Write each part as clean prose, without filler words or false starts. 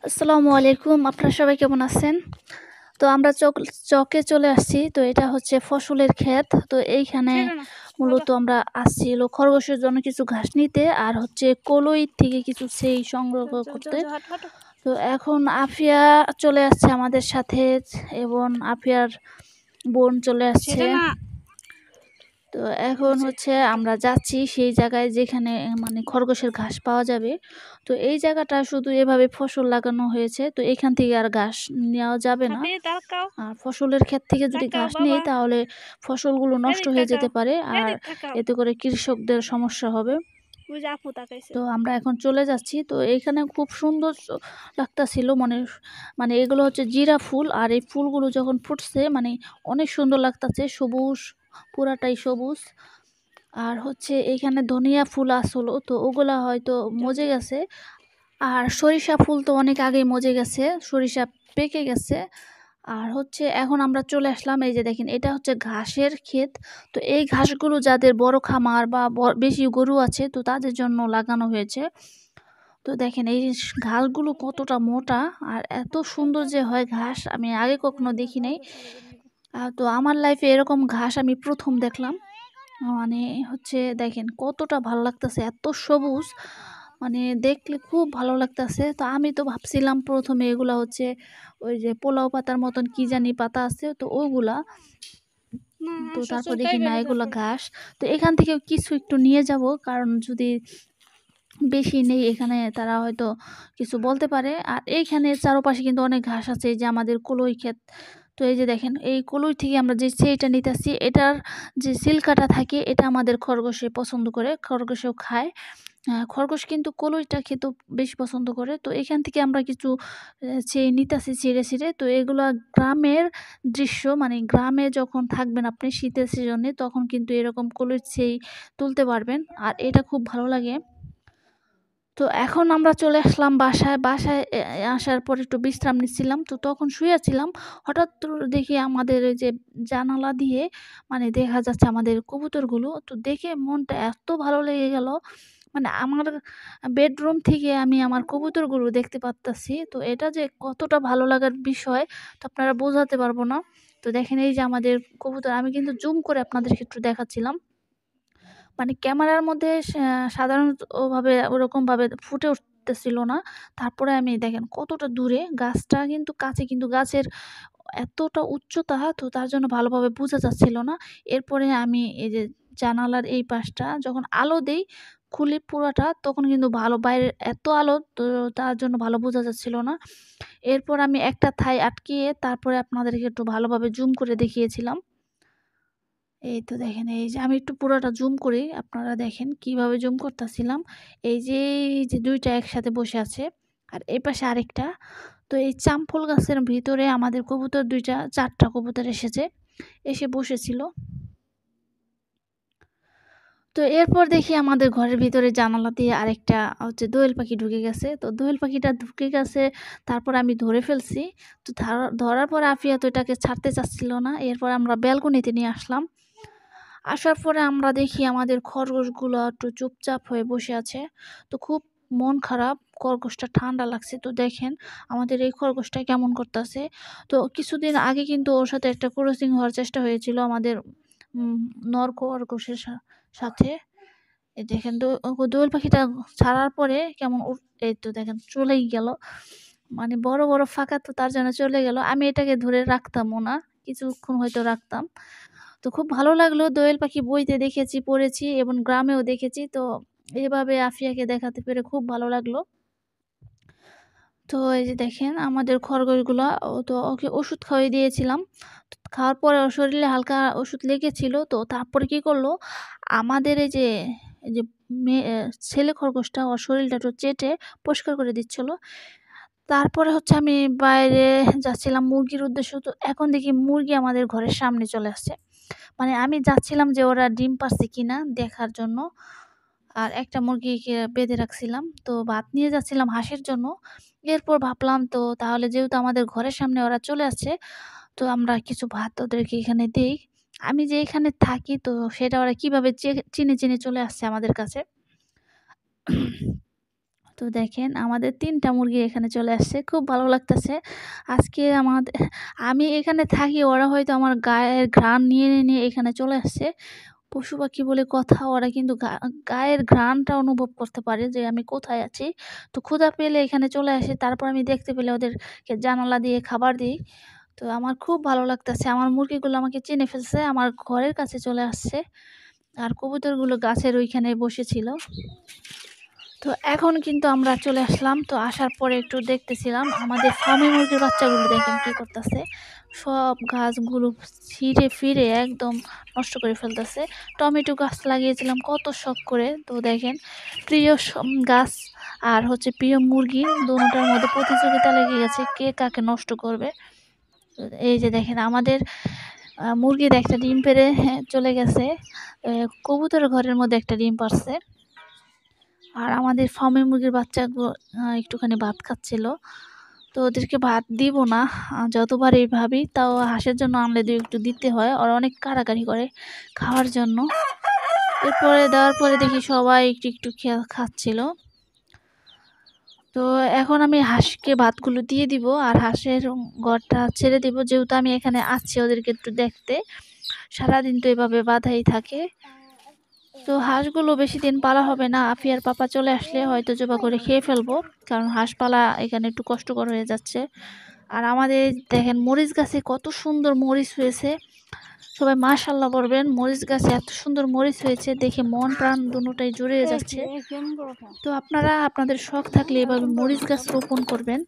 আসসালামু আলাইকুম। আপনারা সবাই কেমন আছেন? তো আমরা চকে চলে আসছি। তো এটা হচ্ছে ফসলের ক্ষেত। তো এইখানে ছেড়ো না। বাবা মূলত আমরা আসছি হলো খরগোশের জন্য কিছু ঘাস নিতে আর হচ্ছে কলই থেকে কিছু সেই সংগ্রহ যাও, যাও, যাও, করতে। যাও, হাঁটো, হাঁটো। তো এখন আফিয়া চলে আসছে আমাদের সাথে এবং আফিয়ার বোন চলে আসছে। ছেড়ো না। তো এখন হয়েছে, হচ্ছে হাঁটো। আমরা যাচ্ছি সেই জায়গায় যেখানে মানে খরগোশের ঘাস পাওয়া যাবে। তো এই জায়গাটা শুধু এভাবে ফসল লাগানো হয়েছে। তো এখান থেকে আর ঘাস নেওয়া যাবে না। হাতে তাকাও, আর ফসলের ক্ষেত থেকে যদি তাকাও ঘাস নেই বাবা। তাহলে ফসলগুলো নষ্ট এদিক হয়ে তাকাও, যেতে পারে আর এদিক তাকাও। এতে করে কৃষকদের সমস্যা হবে। ওই যে আপু তাকাইছে। তো আমরা এখন চলে যাচ্ছি। তো এইখানে খুব সুন্দর লাগতাছিল মানে এগুলো হচ্ছে জিরা ফুল আর এই ফুলগুলো যখন ফুটছে মানে অনেক সুন্দর লাগতাছে সবুজ, পুরাটাই সবুজ। আর হচ্ছে এইখানে ধনিয়া ফুল আসলো তো ওগুলা হয়তো যাও, মজে যাও। গেছে। আর সরিষা ফুল তো অনেক আগেই মজে গেছে, সরিষা পেকে গেছে। আর হচ্ছে এখন আমরা চলে আসলাম এই যে দেখেন এটা হচ্ছে ঘাসের ক্ষেত। তো এই ঘাসগুলো যাদের বড় খামার বা বেশি গরু আছে তো তাদের জন্য লাগানো হয়েছে। তো দেখেন এই ঘাসগুলো কতটা মোটা আর এত সুন্দর যে হয় ঘাস আমি আগে কখনো দেখি নাই। তো আমার লাইফে এরকম ঘাস আমি প্রথম দেখলাম। মানে হচ্ছে দেখেন কতটা ভালো লাগতেছে এত সবুজ মানে দেখলে খুব ভালো লাগতেছে। তো আমি তো ভাবছিলাম প্রথমে এগুলা হচ্ছে ওই যে পোলাও পাতার মতন কি জানি পাতা আছে তো ওগুলা। না, তো তারপর শ্বশুরটাই দেখি না বেড়ে এগুলা যাবে। ঘাস। তো এখান থেকে কিছু একটু নিয়ে যাব কারণ যদি বেশি নেই এখানে তারা হয়তো কিছু বলতে পারে। আর এইখানে চারপাশে কিন্তু অনেক ঘাস আছে এই যে আমাদের কলই ক্ষেত। তো এই যে দেখেন এই কলই থেকে আমরা যে সেইটা নিতেছি এটার যে সিল্কাটা থাকে এটা আমাদের খরগোশে পছন্দ করে, খরগোশেও খায়। খরগোশ কিন্তু কলইটা খেতেও বেশি পছন্দ করে। তো এখান থেকে আমরা কিছু চেয়ে নিতেছি ছিঁড়ে ছিঁড়ে। তো এগুলা গ্রামের দৃশ্য মানে গ্রামে যখন থাকবেন আপনি শীতের সিজনে তখন কিন্তু এরকম কলইর চেই তুলতে পারবেন আর এটা খুব ভালো লাগে। তো এখন আমরা চলে আসলাম বাসায়। বাসায় আসার পর একটু বিশ্রাম নিচ্ছিলাম। তো তখন শুয়েছিলাম। হঠাৎ দেখি আমাদের এই যে জানালা দিয়ে মানে দেখা যাচ্ছে আমাদের কবুতরগুলো। তো দেখে মনটা এত ভালো লেগে গেল। মানে আমার বেডরুম থেকে আমি আমার কবুতরগুলো দেখতে পারতাছি। তো এটা যে কতটা ভালো লাগার বিষয় তো আপনারা বোঝাতে পারবো না। তো দেখেন এই যে আমাদের কবুতর আমি কিন্তু জুম করে আপনাদেরকে একটু দেখাচ্ছিলাম। মানে ক্যামেরার মধ্যে সাধারণত ওভাবে ওরকমভাবে ফুটে উঠতেছিল না। তারপরে আমি দেখেন কতটা দূরে গাছটা কিন্তু কাছে কিন্তু গাছের এতটা উচ্চতা তো তার জন্য ভালোভাবে বোঝা যাচ্ছিল না। এরপরে আমি এই যে জানালার এই পাশটা যখন আলো দেই খুলি পুরাটা তখন কিন্তু ভালো বাইরের এত আলো তো তার জন্য ভালো বোঝা যাচ্ছিল না। এরপর আমি একটা থাই আটকিয়ে তারপরে আপনাদেরকে একটু ভালোভাবে জুম করে দেখিয়েছিলাম। এই তো দেখেন এই যে আমি একটু পুরোটা জুম করি আপনারা দেখেন কিভাবে জুম করতেছিলাম। এই যে ২ টা একসাথে বসে আছে আর এই পাশে আরেকটা। তো এই জামফল গাছের ভিতরে আমাদের কবুতর ২ টা ৪ টা কবুতর এসেছে, এসে বসেছিল। তো এরপর দেখি আমাদের ঘরের ভিতরে জানালা দিয়ে আরেকটা হচ্ছে দোয়েল পাখি ঢুকে গেছে। তো দোয়েল পাখিটা ঢুকে গেছে তারপর আমি ধরে ফেলছি। তো ধরার পর আফিয়া তো এটাকে ছাড়তে চাচ্ছিল না। এরপর আমরা ব্যালকনিতে নিয়ে আসলাম। আসার পরে আমরা দেখি আমাদের খরগোশগুলো একটু চুপচাপ হয়ে বসে আছে। তো খুব মন খারাপ, খরগোশটা ঠান্ডা লাগছে। তো দেখেন আমাদের এই খরগোশটা কেমন করতেছে। তো কিছুদিন আগে কিন্তু ওর সাথে একটা ক্রসিং হওয়ার চেষ্টা হয়েছিল আমাদের উম, নর খরগোশের সাথে। এই দেখেন দোয়েল পাখিটা ছাড়ার পরে কেমন এই তো দেখেন চলেই গেল। মানে বড় বড় ফাঁকা তো তার জন্য চলে গেল। আমি এটাকে ধরে রাখতামও না, কিছুক্ষণ হয়তো রাখতাম। তো খুব ভালো লাগলো দোয়েল পাখি বইতে দেখেছি, পড়েছি এবং গ্রামেও দেখেছি। তো এভাবে আফিয়াকে দেখাতে পেরে খুব ভালো লাগলো। তো এই যে দেখেন আমাদের খরগোশগুলা তো ওকে ওষুধ খাইয়ে দিয়েছিলাম। তো খাওয়ার পরে ওর শরীরে হালকা ওষুধ লেগেছিল। তো তারপরে কি করলো আমাদের এই যে ছেলে খরগোশটা ওর শরীরটা একটু চেটে পরিষ্কার করে দিচ্ছিল। তারপরে হচ্ছে আমি বাইরে যাচ্ছিলাম মুরগির উদ্দেশ্যে। তো এখন দেখি মুরগি আমাদের ঘরের সামনে চলে আসছে। মানে আমি যাচ্ছিলাম যে ওরা ডিম পারছে কিনা দেখার জন্য। আর একটা মুরগিকে বেঁধে রাখছিলাম। তো ভাত নিয়ে যাচ্ছিলাম হাঁসের জন্য। এরপর ভাবলাম তো তাহলে যেহেতু আমাদের ঘরের সামনে ওরা চলে আসছে, তো আমরা কিছু ভাত ওদেরকে এখানে দেই। আমি যে এখানে থাকি তো সেটা ওরা কিভাবে চিনে চলে আসছে আমাদের কাছে। তো দেখেন আমাদের ৩টা মুরগি এখানে চলে আসছে, খুব ভালো লাগতেছে আজকে আমি এখানে থাকি, ওরা হয়তো আমার গায়ের ঘ্রাণ নিয়ে নিয়ে এখানে চলে আসছে। পশু পাখি বলে কথা, ওরা কিন্তু গায়ের ঘ্রাণটা অনুভব করতে পারে যে আমি কোথায় আছি। তো ক্ষুধা পেলে এখানে চলে আসে, তারপর আমি দেখতে পেলে ওদেরকে জানালা দিয়ে খাবার দিই। তো আমার খুব ভালো লাগতেছে, আমার মুরগিগুলো আমাকে চিনে ফেলছে, আমার ঘরের কাছে চলে আসছে। আর কবুতরগুলো গাছের ওইখানে বসেছিল। তো এখন কিন্তু আমরা চলে আসলাম, তো আসার পরে একটু দেখতেছিলাম আমাদের ফার্মি মুরগির বাচ্চাগুলো, দেখেন কি করতেছে, সব গাছগুলো ছিঁড়ে ফিরে একদম নষ্ট করে ফেলতেছে। টমেটো গাছ লাগিয়েছিলাম কত শখ করে, তো দেখেন প্রিয় গাছ আর হচ্ছে প্রিয় মুরগি দুটোটার মধ্যে প্রতিযোগিতা লেগে গেছে কে কাকে নষ্ট করবে। এই যে দেখেন আমাদের মুরগির একটা ডিম পেড়ে চলে গেছে, কবুতরের ঘরের মধ্যে একটা ডিম পারছে। আর আমাদের ফার্মের মুরগির বাচ্চাগুলো একটুখানি ভাত খাচ্ছিল, তো ওদেরকে ভাত দিব না, যতবারই ভাবি তাও হাঁসের জন্য আনলে একটু দিতে হয়, ওরা অনেক কাড়াকাড়ি করে খাওয়ার জন্য। এরপরে দেওয়ার পরে দেখি সবাই একটু একটু খাচ্ছিল। তো এখন আমি হাঁসকে ভাতগুলো দিয়ে দিব আর হাঁসের ঘরটা ছেড়ে দিব, যেহেতু আমি এখানে আছি ওদেরকে একটু দেখতে, সারাদিন তো এভাবে বাঁধাই থাকে। তো হাঁসগুলো বেশি দিন পালা হবে না, আফিয়ার পাপা চলে আসলে হয়তো জবা করে খেয়ে ফেলবো, কারণ হাঁস পালা এখানে একটু কষ্টকর হয়ে যাচ্ছে। আর আমাদের দেখেন মরিচ গাছে কত সুন্দর মরিচ হয়েছে, সবাই মাশাআল্লাহ বলবেন, মরিচ গাছে এত সুন্দর মরিচ হয়েছে দেখে মন প্রাণ দুটোটাই জুড়িয়ে যাচ্ছে। তো আপনারা আপনাদের শখ থাকলে এভাবে মরিচ গাছ রোপণ করবেন,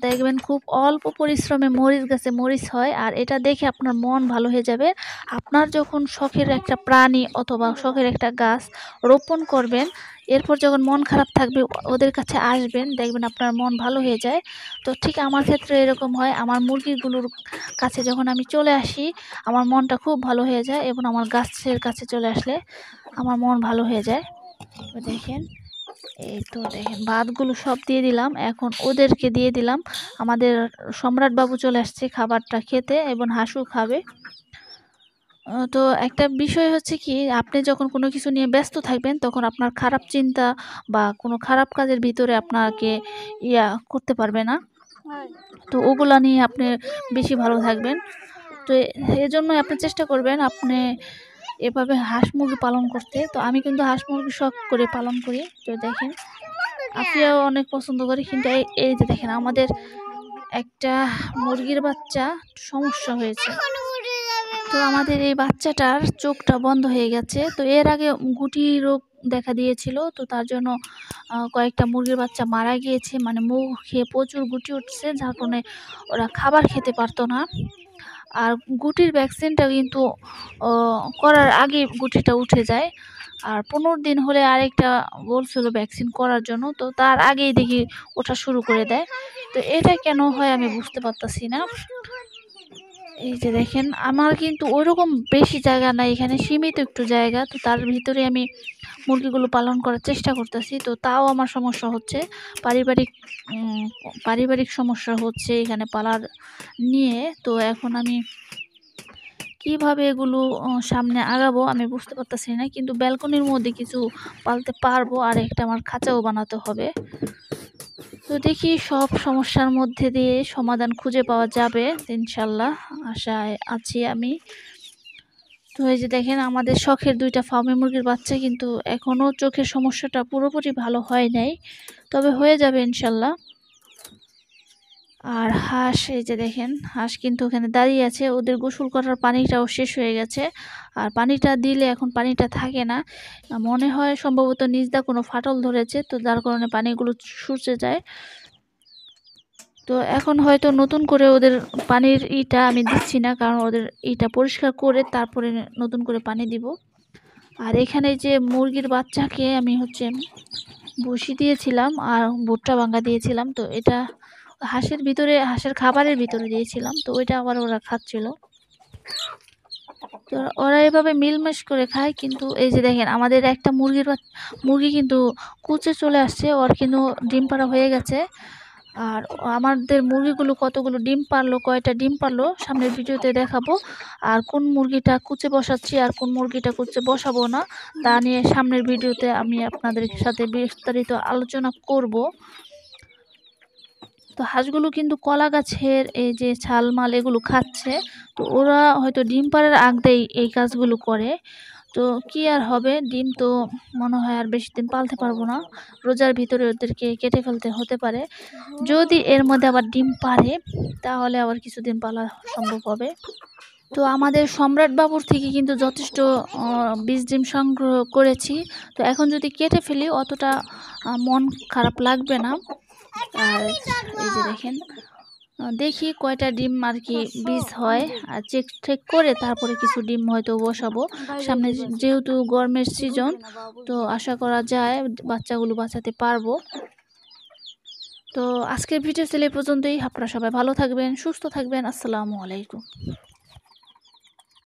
দেখবেন খুব অল্প পরিশ্রমে মরিচ গাছে মরিচ হয়, আর এটা দেখে আপনার মন ভালো হয়ে যাবে। আপনার যখন শখের একটা প্রাণী অথবা শখের একটা গাছ রোপণ করবেন, এরপর যখন মন খারাপ থাকবে ওদের কাছে আসবেন, দেখবেন আপনার মন ভালো হয়ে যায়। তো ঠিক আমার ক্ষেত্রে এরকম হয়, আমার মুরগিগুলোর কাছে যখন আমি চলে আসি আমার মনটা খুব ভালো হয়ে যায়, এবং আমার গাছের কাছে চলে আসলে আমার মন ভালো হয়ে যায়। তো দেখেন, এই তো দেখেন ভাতগুলো সব দিয়ে দিলাম, এখন ওদেরকে দিয়ে দিলাম। আমাদের সম্রাট বাবু চলে আসছে খাবারটা খেতে, এবং হাঁসও খাবে। তো একটা বিষয় হচ্ছে কি, আপনি যখন কোনো কিছু নিয়ে ব্যস্ত থাকবেন তখন আপনার খারাপ চিন্তা বা কোনো খারাপ কাজের ভিতরে আপনাকে করতে পারবে না, তো ওগুলা নিয়ে আপনি বেশি ভালো থাকবেন। তো এজন্যই আপনি চেষ্টা করবেন আপনি এভাবে হাঁস মুরগি পালন করতে। তো আমি কিন্তু হাঁস মুরগি শখ করে পালন করি। তো দেখেন আপিয়াও অনেক পছন্দ করি, কিন্তু এই যে দেখেন আমাদের একটা মুরগির বাচ্চা সমস্যা হয়েছে। তো আমাদের এই বাচ্চাটার চোখটা বন্ধ হয়ে গেছে, তো এর আগে গুটি রোগ দেখা দিয়েছিল, তো তার জন্য কয়েকটা মুরগির বাচ্চা মারা গিয়েছে, মানে মুখে প্রচুর গুটি উঠছে, যার কারণে ওরা খাবার খেতে পারতো না। আর গুটির ভ্যাকসিনটা কিন্তু করার আগে গুটিটা উঠে যায়, আর 15 দিন হলে আরেকটা বলছিল ভ্যাকসিন করার জন্য, তো তার আগেই দেখি ওঠা শুরু করে দেয়। তো এটা কেন হয় আমি বুঝতে পারতাছি না। এই যে দেখেন আমার কিন্তু ওইরকম বেশি জায়গা নাই, এখানে সীমিত একটু জায়গা, তো তার ভিতরে আমি মুরগিগুলো পালন করার চেষ্টা করতেছি, তো তাও আমার সমস্যা হচ্ছে, পারিবারিক সমস্যা হচ্ছে এখানে পালার নিয়ে। তো এখন আমি কিভাবে এগুলো সামনে আগাবো আমি বুঝতে পারতেছি না, কিন্তু ব্যালকনির মধ্যে কিছু পালতে পারবো, আর একটা আমার খাঁচাও বানাতে হবে। তো দেখি সব সমস্যার মধ্যে দিয়ে সমাধান খুঁজে পাওয়া যাবে ইনশাল্লাহ, আশায় আছি আমি। তো এই যে দেখেন আমাদের শখের 2টা ফার্মি মুরগির বাচ্চা কিন্তু এখনও চোখের সমস্যাটা পুরোপুরি ভালো হয় নাই, তবে হয়ে যাবে ইনশাল্লাহ। আর হাঁস, এই যে দেখেন হাঁস কিন্তু ওখানে দাঁড়িয়ে আছে, ওদের গোসল করার পানিটাও শেষ হয়ে গেছে, আর পানিটা দিলে এখন পানিটা থাকে না, মনে হয় সম্ভবত নিজদা কোনো ফাটল ধরেছে, তো যার কারণে পানিগুলো শুষে যায়। তো এখন হয়তো নতুন করে ওদের পানির আমি দিচ্ছি না, কারণ ওদের পরিষ্কার করে তারপরে নতুন করে পানি দিব। আর এখানে যে মুরগির বাচ্চাকে আমি ভুসি দিয়েছিলাম আর ভুট্টা ভাঙা দিয়েছিলাম, তো এটা হাঁসের খাবারের ভিতরে দিয়েছিলাম, তো ওইটা আবার ওরা খাচ্ছিল। তো ওরা এভাবে মিলমেশ করে খায়, কিন্তু এই যে দেখেন আমাদের একটা মুরগি কিন্তু কুচে চলে আসছে, ওর কিন্তু ডিম পাড়া হয়ে গেছে, আর আমাদের মুরগিগুলো কতগুলো ডিম পারলো, কয়টা ডিম পারলো সামনের ভিডিওতে দেখাবো। আর কোন মুরগিটা কুচে বসাচ্ছি আর কোন মুরগিটা কুচে বসাবো না তা নিয়ে সামনের ভিডিওতে আমি আপনাদের সাথে বিস্তারিত আলোচনা করব। তো হাঁসগুলো কিন্তু কলা গাছের এই যে ছালমাল এগুলো খাচ্ছে। তো ওরা হয়তো ডিম পাড়ার আগেই এই কাজগুলো করে। তো কি আর হবে, ডিম তো মনে হয় আর বেশি দিন পালতে পারবো না, রোজার ভিতরে ওদেরকে কেটে ফেলতে হতে পারে। যদি এর মধ্যে আবার ডিম পারে তাহলে আবার কিছুদিন পালা সম্ভব হবে। তো আমাদের সম্রাট বাবুর থেকে কিন্তু যথেষ্ট বীজ ডিম সংগ্রহ করেছি। তো এখন যদি কেটে ফেলি অতটা মন খারাপ লাগবে না। আর এই যে দেখেন, দেখি কয়টা ডিম আর কি বীজ হয়, আর চেক করে তারপরে কিছু ডিম হয়তো বসাবো। সামনে যেহেতু গরমের সিজন, তো আশা করা যায় বাচ্চাগুলো বাঁচাতে পারবো। তো আজকের ভিডিও ছিল এই পর্যন্তই। আপনারা সবাই ভালো থাকবেন, সুস্থ থাকবেন। আসসালামু আলাইকুম।